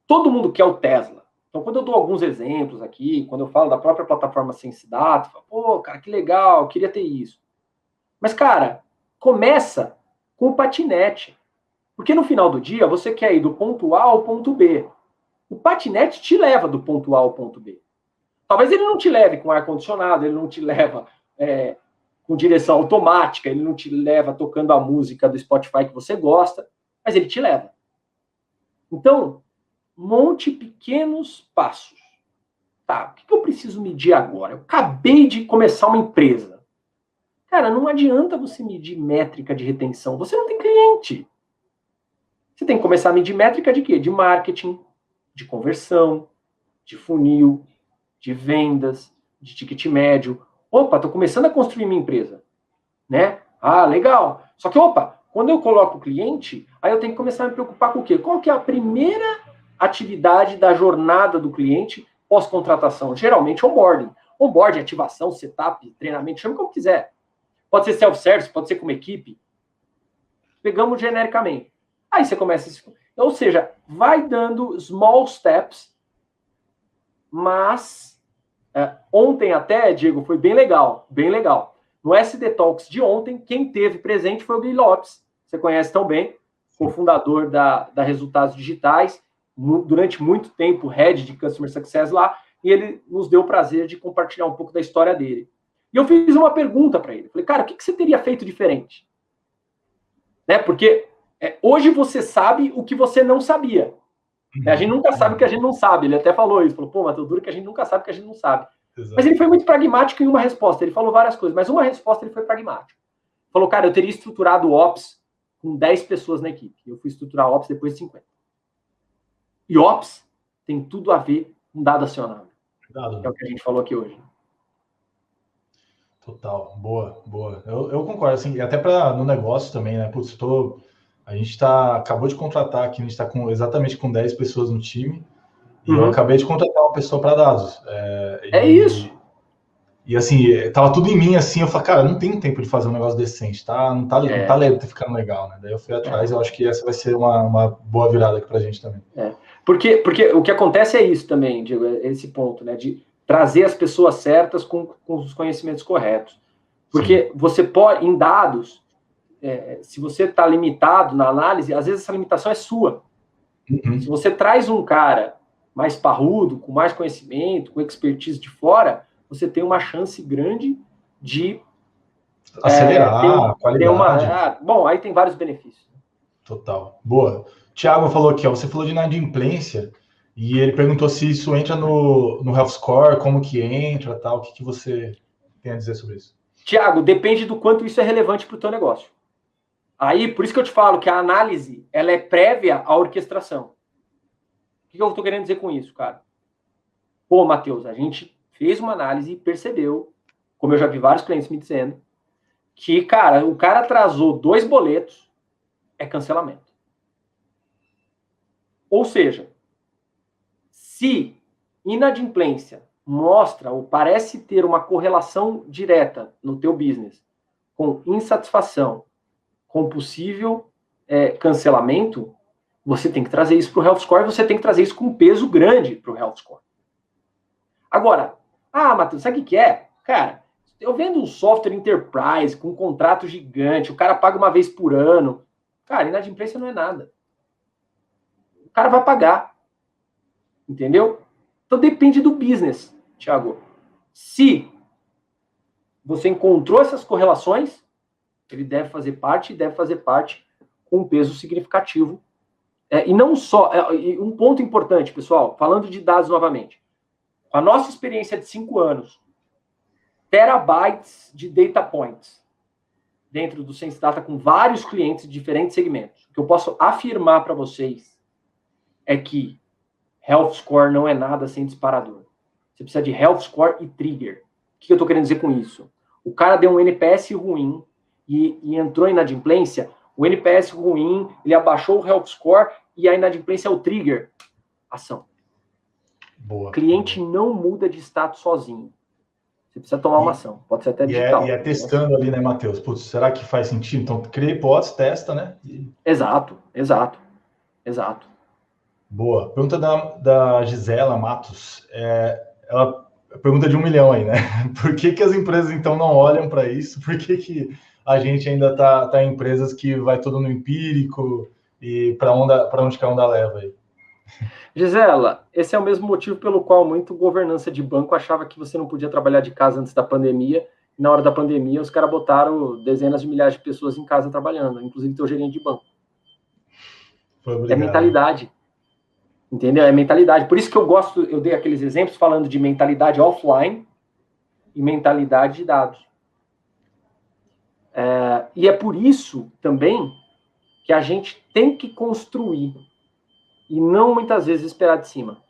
Todo mundo quer o Tesla. Então, quando eu dou alguns exemplos aqui, quando eu falo da própria plataforma SenseData, eu falo, pô, cara, que legal, eu queria ter isso. Mas, cara, começa com o patinete. Porque no final do dia, você quer ir do ponto A ao ponto B. O patinete te leva do ponto A ao ponto B. Talvez ele não te leve com ar-condicionado, ele não te leva com direção automática, ele não te leva tocando a música do Spotify que você gosta, mas ele te leva. Então, monte pequenos passos. Tá, o que eu preciso medir agora? Eu acabei de começar uma empresa. Cara, não adianta você medir métrica de retenção. Você não tem cliente. Você tem que começar a medir métrica de quê? De marketing, de conversão, de funil, de vendas, de ticket médio. Opa, estou começando a construir minha empresa. Né? Ah, legal. Só que, quando eu coloco o cliente, aí eu tenho que começar a me preocupar com o quê? Qual que é a primeira atividade da jornada do cliente pós-contratação? Geralmente, onboarding. Onboarding, ativação, setup, treinamento, chame como quiser. Pode ser self-service, pode ser como equipe. Pegamos genericamente. Aí você começa... Ou seja, vai dando small steps, mas ontem até, Diego, foi bem legal, bem legal. No SD Talks de ontem, quem teve presente foi o Gui Lopes. Você conhece tão bem, cofundador da Resultados Digitais, durante muito tempo, head de Customer Success lá, e ele nos deu o prazer de compartilhar um pouco da história dele. E eu fiz uma pergunta para ele. Falei, cara, o que você teria feito diferente? Né? Porque hoje você sabe o que você não sabia. A gente nunca sabe o que a gente não sabe. Ele até falou isso. Falou, pô, Matheus, duro que a gente nunca sabe o que a gente não sabe. Exato. Mas ele foi muito pragmático em uma resposta. Ele falou várias coisas, mas uma resposta ele foi pragmático. Falou, cara, eu teria estruturado o Ops com 10 pessoas na equipe. Eu fui estruturar o Ops depois de 50. E Ops tem tudo a ver com dado acionável. É o que a gente falou aqui hoje. Total. Boa. Eu concordo. Assim, até no negócio também, né? Putz, a gente acabou de contratar aqui, a gente está exatamente com 10 pessoas no time. E eu acabei de contratar uma pessoa para dados. Isso. E assim, tava tudo em mim, assim, eu falei, cara, não tenho tempo de fazer um negócio decente, tá? Tá ficando legal, né? Daí eu fui atrás, eu acho que essa vai ser uma boa virada aqui pra gente também. Porque o que acontece é isso também, Diego, esse ponto, né? De trazer as pessoas certas com os conhecimentos corretos. Porque Sim. Você pode, em dados, se você está limitado na análise, às vezes essa limitação é sua. Se você traz um cara mais parrudo, com mais conhecimento, com expertise de fora, você tem uma chance grande de acelerar a qualidade. Bom, aí tem vários benefícios. Total. Boa. Tiago falou aqui, ó, você falou de inadimplência e ele perguntou se isso entra no Health Score, como que entra, tal. O que você tem a dizer sobre isso? Tiago, depende do quanto isso é relevante para o teu negócio. Aí, por isso que eu te falo que a análise ela é prévia à orquestração. O que eu estou querendo dizer com isso, cara? Pô, Matheus, a gente fez uma análise e percebeu, como eu já vi vários clientes me dizendo, que, cara, o cara atrasou 2 boletos, é cancelamento. Ou seja, se inadimplência mostra ou parece ter uma correlação direta no teu business com insatisfação, com possível cancelamento, você tem que trazer isso para o Health Score, você tem que trazer isso com um peso grande para o Health Score. Agora, Matheus, sabe o que é? Cara, eu vendo um software enterprise com um contrato gigante, o cara paga uma vez por ano. Cara, inadimplência não é nada. O cara vai pagar. Entendeu? Então depende do business, Thiago. Se você encontrou essas correlações, ele deve fazer parte com um peso significativo. E não só... um ponto importante, pessoal, falando de dados novamente. A nossa experiência de 5 anos, terabytes de data points dentro do Sense Data com vários clientes de diferentes segmentos. O que eu posso afirmar para vocês é que Health Score não é nada sem disparador. Você precisa de Health Score e trigger. O que eu estou querendo dizer com isso? O cara deu um NPS ruim e entrou em inadimplência, o NPS ruim, ele abaixou o Health Score e a inadimplência é o trigger. Ação. Boa. Cliente não muda de status sozinho. Você precisa tomar uma ação. Pode ser até digital. E é testando ali, né, Matheus? Putz, será que faz sentido? Então, cria hipótese, testa, né? Exato. Boa. Pergunta da Gisela Matos. Ela pergunta de 1 milhão aí, né? Por que as empresas, então, não olham para isso? Por que a gente ainda tá em empresas que vai tudo no empírico e para onde que a onda leva aí? Gisela, esse é o mesmo motivo pelo qual muito governança de banco achava que você não podia trabalhar de casa antes da pandemia. E na hora da pandemia, os caras botaram dezenas de milhares de pessoas em casa trabalhando, inclusive teu gerente de banco. É mentalidade. Entendeu? É mentalidade. Por isso que eu dei aqueles exemplos falando de mentalidade offline e mentalidade de dados. E é por isso também que a gente tem que construir e não muitas vezes esperar de cima.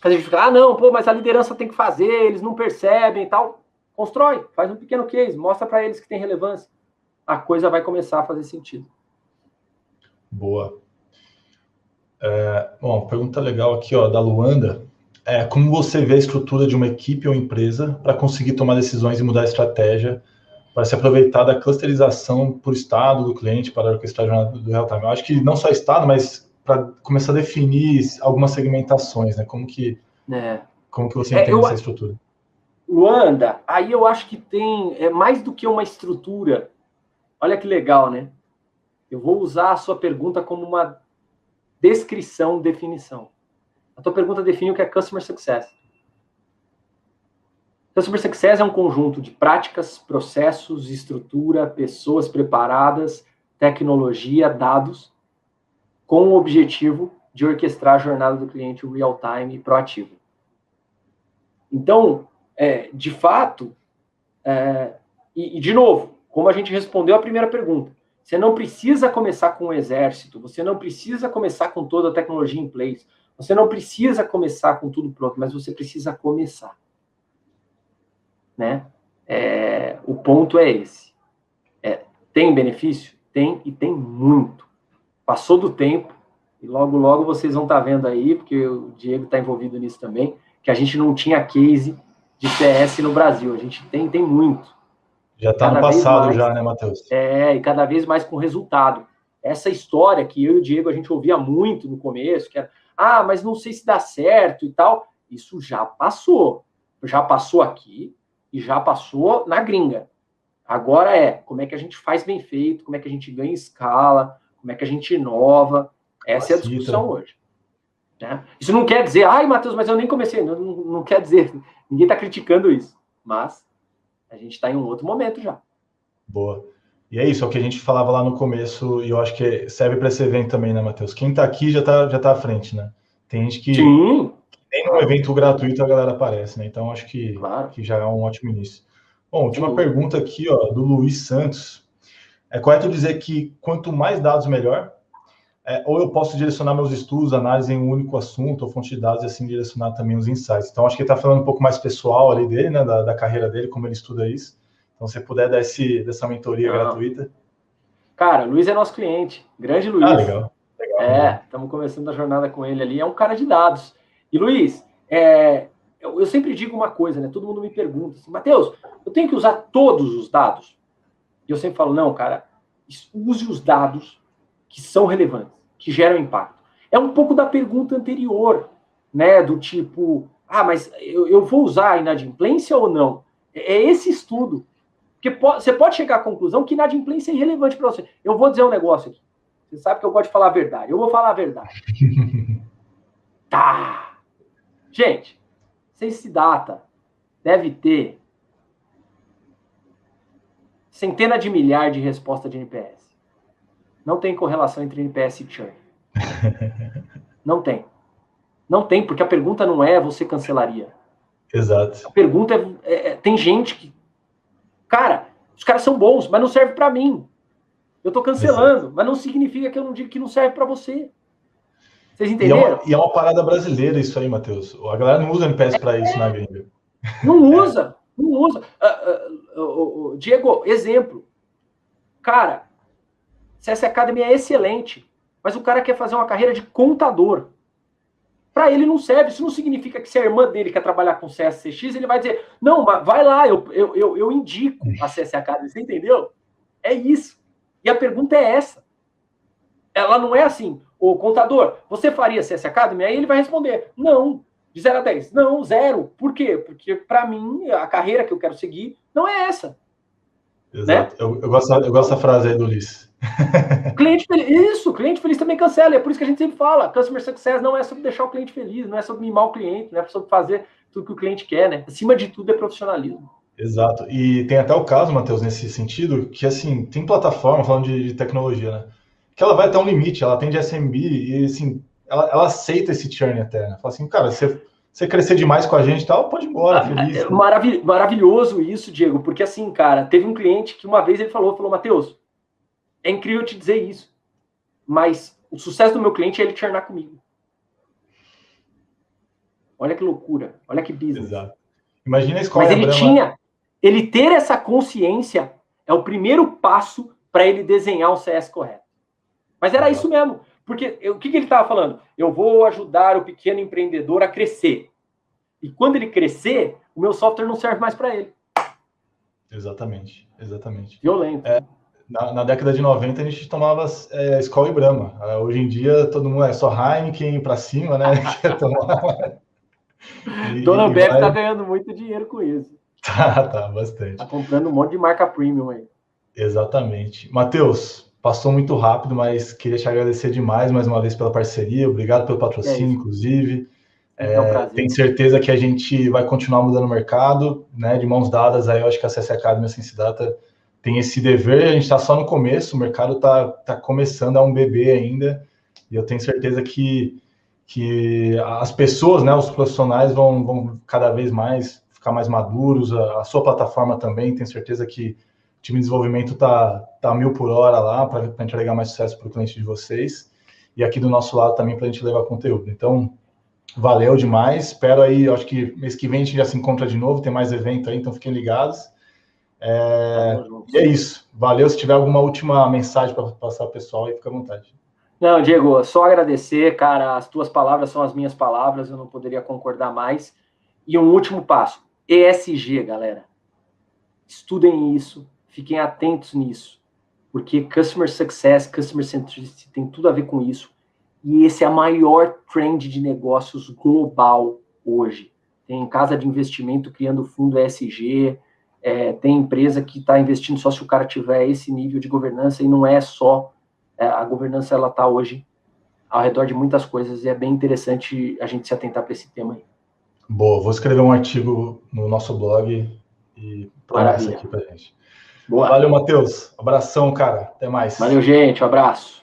A gente fica, não, mas a liderança tem que fazer, eles não percebem e tal. Constrói, faz um pequeno case, mostra para eles que tem relevância. A coisa vai começar a fazer sentido. Boa. Bom, pergunta legal aqui, ó, da Luanda. Como você vê a estrutura de uma equipe ou empresa para conseguir tomar decisões e mudar a estratégia para se aproveitar da clusterização por estado do cliente para orquestrar a jornada do real time? Eu acho que não só estado, mas para começar a definir algumas segmentações, né? Como que você entende essa estrutura? Luanda, aí eu acho que tem mais do que uma estrutura. Olha que legal, né? Eu vou usar a sua pergunta como uma descrição, definição. A tua pergunta define o que é Customer Success. Customer Success é um conjunto de práticas, processos, estrutura, pessoas preparadas, tecnologia, dados, com o objetivo de orquestrar a jornada do cliente real-time e proativo. Então, de fato, e de novo, como a gente respondeu a primeira pergunta, você não precisa começar com um exército, você não precisa começar com toda a tecnologia em place, você não precisa começar com tudo pronto, mas você precisa começar. Né? O ponto é esse. Tem benefício? Tem, e tem muito. Passou do tempo, e logo, vocês vão estar vendo aí, porque o Diego está envolvido nisso também, que a gente não tinha case de PS no Brasil. A gente tem muito. Já está no passado já, né, Matheus? E cada vez mais com resultado. Essa história que eu e o Diego a gente ouvia muito no começo, que era, mas não sei se dá certo e tal, isso já passou. Já passou aqui e já passou na gringa. Agora como é que a gente faz bem feito, como é que a gente ganha escala, como é que a gente inova. Essa é a discussão hoje. Né? Isso não quer dizer, Matheus, mas eu nem comecei. Não quer dizer, ninguém está criticando isso. Mas a gente está em um outro momento já. Boa. E é isso, é o que a gente falava lá no começo, e eu acho que serve para esse evento também, né, Matheus? Quem está aqui já tá à frente, né? Tem gente que nem no evento gratuito a galera aparece, né? Então acho que já é um ótimo início. Bom, última pergunta aqui, ó, do Luiz Santos. É correto dizer que quanto mais dados, melhor? Ou eu posso direcionar meus estudos, análise em um único assunto ou fonte de dados e assim direcionar também os insights. Então, acho que ele está falando um pouco mais pessoal ali dele, né, da carreira dele, como ele estuda isso. Então, se você puder dar dessa mentoria gratuita. Cara, o Luiz é nosso cliente. Grande Luiz. Legal. Estamos começando a jornada com ele ali. É um cara de dados. E, Luiz, eu sempre digo uma coisa, né? Todo mundo me pergunta assim, Matheus, eu tenho que usar todos os dados? E eu sempre falo, não, cara, use os dados que são relevantes, que geram impacto. É um pouco da pergunta anterior, né? Do tipo, mas eu vou usar a inadimplência ou não? É esse estudo. Porque você pode chegar à conclusão que inadimplência é irrelevante para você. Eu vou dizer um negócio aqui. Você sabe que eu gosto de falar a verdade. Eu vou falar a verdade. Tá. Gente, Sense Data deve ter centena de milhares de respostas de NPS. Não tem correlação entre NPS e churn. Não tem. Não tem, porque a pergunta não é você cancelaria. Exato. A pergunta tem gente que... Cara, os caras são bons, mas não serve para mim. Eu tô cancelando, exato. Mas não significa que eu não digo que não serve para você. Vocês entenderam? E é uma parada brasileira isso aí, Matheus. A galera não usa NPS para isso na gringa. Não usa, não usa. Diego, exemplo. Cara, CS Academy é excelente, mas o cara quer fazer uma carreira de contador. Para ele não serve. Isso não significa que se a irmã dele quer trabalhar com CSCX, ele vai dizer, não, mas vai lá, eu indico a CS Academy. Você entendeu? É isso. E a pergunta é essa. Ela não é assim, o contador, você faria CS Academy? Aí ele vai responder, não, de 0 a 10. Não, 0. Por quê? Porque para mim, a carreira que eu quero seguir não é essa. Exato. Né? Eu gosto dessa frase aí do Ulisses. Cliente feliz, isso, cliente feliz também cancela. É por isso que a gente sempre fala, Customer Success não é sobre deixar o cliente feliz, não é sobre mimar o cliente, não é sobre fazer tudo que o cliente quer, né? Acima de tudo é profissionalismo. Exato. E tem até o caso, Matheus, nesse sentido, que assim, tem plataforma, falando de tecnologia, né? Que ela vai até um limite, ela atende SMB e assim, ela aceita esse churn até, né? Fala assim, cara, você crescer demais com a gente e tal, pode ir embora, feliz. Maravilhoso isso, Diego, porque assim, cara, teve um cliente que uma vez ele falou, Matheus, é incrível te dizer isso, mas o sucesso do meu cliente é ele churnar comigo. Olha que loucura, olha que business. Exato. Imagina a escola. Mas ele ter essa consciência é o primeiro passo para ele desenhar um CS correto. Mas era isso mesmo. Porque o que ele estava falando? Eu vou ajudar o pequeno empreendedor a crescer. E quando ele crescer, o meu software não serve mais para ele. Exatamente. Violento. Na década de 90, a gente tomava Skol e Brahma. Hoje em dia, todo mundo é só Heineken para cima, né? Quer tomar... Dona Ambev está ganhando muito dinheiro com isso. Tá, bastante. Tá comprando um monte de marca premium aí. Exatamente. Matheus, passou muito rápido, mas queria te agradecer demais mais uma vez pela parceria. Obrigado pelo patrocínio, inclusive. É um prazer. Tenho certeza que a gente vai continuar mudando o mercado, né? De mãos dadas, aí eu acho que a CS Academy e a Sense Data tem esse dever. A gente está só no começo, o mercado tá começando, é um bebê ainda, e eu tenho certeza que as pessoas, né, os profissionais vão cada vez mais ficar mais maduros, a sua plataforma também, tenho certeza que o time de desenvolvimento tá 1000 por hora lá para entregar mais sucesso para o cliente de vocês, e aqui do nosso lado também para a gente levar conteúdo. Então, valeu demais, espero aí, acho que mês que vem a gente já se encontra de novo, tem mais evento aí, então fiquem ligados. E é isso, valeu, se tiver alguma última mensagem para passar ao pessoal aí, fica à vontade. Não, Diego, só agradecer, cara, as tuas palavras são as minhas palavras, eu não poderia concordar mais. E um último passo, ESG, galera. Estudem isso, fiquem atentos nisso, porque Customer Success, Customer Centricity tem tudo a ver com isso, e esse é a maior trend de negócios global hoje. Tem casa de investimento criando fundo ESG, tem empresa que está investindo só se o cara tiver esse nível de governança, e não é só, a governança ela está hoje ao redor de muitas coisas, e é bem interessante a gente se atentar para esse tema aí. Boa, vou escrever um artigo no nosso blog e promessa aqui pra gente. Boa. Valeu, Matheus. Abração, cara. Até mais. Valeu, gente. Um abraço.